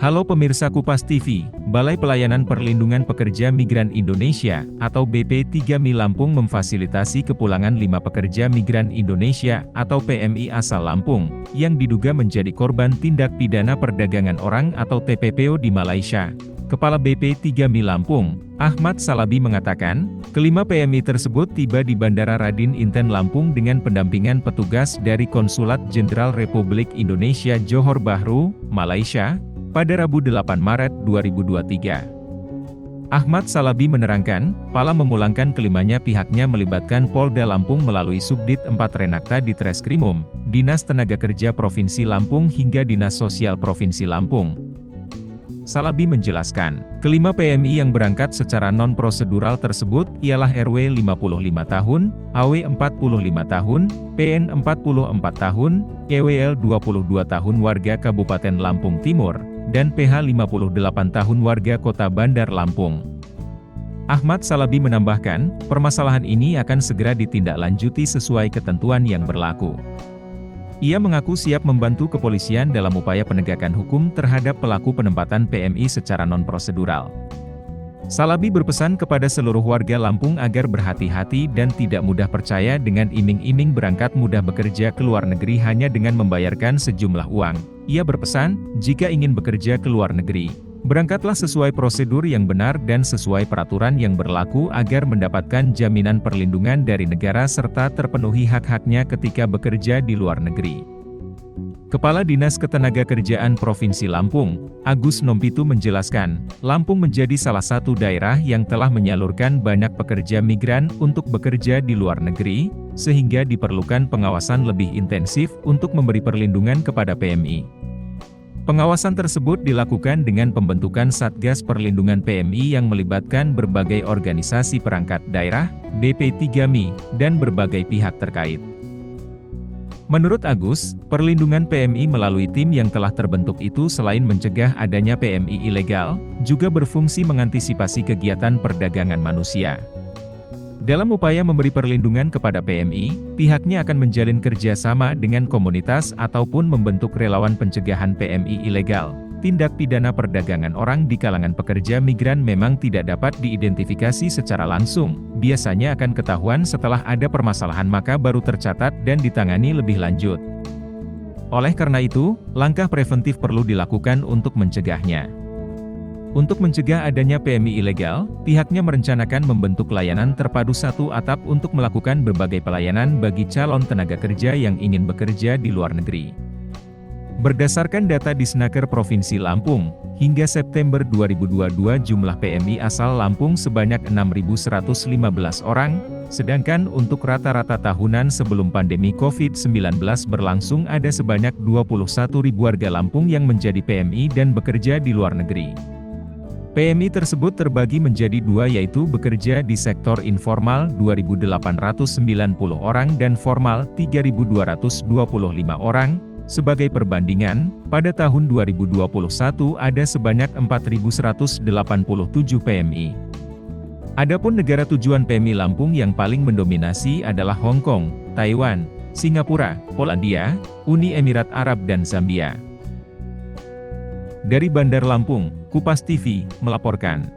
Halo pemirsa Kupas TV, Balai Pelayanan Perlindungan Pekerja Migran Indonesia, atau BP3MI Lampung memfasilitasi kepulangan 5 pekerja migran Indonesia, atau PMI asal Lampung, yang diduga menjadi korban tindak pidana perdagangan orang atau TPPO di Malaysia. Kepala BP3MI Lampung, Ahmad Salabi mengatakan, kelima PMI tersebut tiba di Bandara Radin Inten Lampung dengan pendampingan petugas dari Konsulat Jenderal Republik Indonesia Johor Bahru, Malaysia, pada Rabu 8 Maret 2023. Ahmad Salabi menerangkan, Pala memulangkan kelimanya pihaknya melibatkan Polda Lampung melalui Subdit 4 Renakta di Treskrimum, Dinas Tenaga Kerja Provinsi Lampung hingga Dinas Sosial Provinsi Lampung. Salabi menjelaskan, kelima PMI yang berangkat secara non-prosedural tersebut ialah RW 55 tahun, AW 45 tahun, PN 44 tahun, EWL 22 tahun warga Kabupaten Lampung Timur, dan PH 58 tahun warga Kota Bandar Lampung. Ahmad Salabi menambahkan, permasalahan ini akan segera ditindaklanjuti sesuai ketentuan yang berlaku. Ia mengaku siap membantu kepolisian dalam upaya penegakan hukum terhadap pelaku penempatan PMI secara non-prosedural. Salabi berpesan kepada seluruh warga Lampung agar berhati-hati dan tidak mudah percaya dengan iming-iming berangkat mudah bekerja ke luar negeri hanya dengan membayarkan sejumlah uang. Ia berpesan, jika ingin bekerja ke luar negeri, berangkatlah sesuai prosedur yang benar dan sesuai peraturan yang berlaku agar mendapatkan jaminan perlindungan dari negara serta terpenuhi hak-haknya ketika bekerja di luar negeri. Kepala Dinas Ketenagakerjaan Provinsi Lampung, Agus Nompitu menjelaskan, Lampung menjadi salah satu daerah yang telah menyalurkan banyak pekerja migran untuk bekerja di luar negeri, sehingga diperlukan pengawasan lebih intensif untuk memberi perlindungan kepada PMI. Pengawasan tersebut dilakukan dengan pembentukan Satgas Perlindungan PMI yang melibatkan berbagai organisasi perangkat daerah, BP3MI, dan berbagai pihak terkait. Menurut Agus, perlindungan PMI melalui tim yang telah terbentuk itu selain mencegah adanya PMI ilegal, juga berfungsi mengantisipasi kegiatan perdagangan manusia. Dalam upaya memberi perlindungan kepada PMI, pihaknya akan menjalin kerjasama dengan komunitas ataupun membentuk relawan pencegahan PMI ilegal. Tindak pidana perdagangan orang di kalangan pekerja migran memang tidak dapat diidentifikasi secara langsung, biasanya akan ketahuan setelah ada permasalahan maka baru tercatat dan ditangani lebih lanjut. Oleh karena itu, langkah preventif perlu dilakukan untuk mencegahnya. Untuk mencegah adanya PMI ilegal, pihaknya merencanakan membentuk layanan terpadu satu atap untuk melakukan berbagai pelayanan bagi calon tenaga kerja yang ingin bekerja di luar negeri. Berdasarkan data Disnaker Provinsi Lampung, hingga September 2022 jumlah PMI asal Lampung sebanyak 6.115 orang, sedangkan untuk rata-rata tahunan sebelum pandemi COVID-19 berlangsung ada sebanyak 21.000 warga Lampung yang menjadi PMI dan bekerja di luar negeri. PMI tersebut terbagi menjadi dua yaitu bekerja di sektor informal 2.890 orang dan formal 3.225 orang. Sebagai perbandingan, pada tahun 2021 ada sebanyak 4.187 PMI. Adapun negara tujuan PMI Lampung yang paling mendominasi adalah Hong Kong, Taiwan, Singapura, Polandia, Uni Emirat Arab dan Zambia. Dari Bandar Lampung, Kupas TV melaporkan.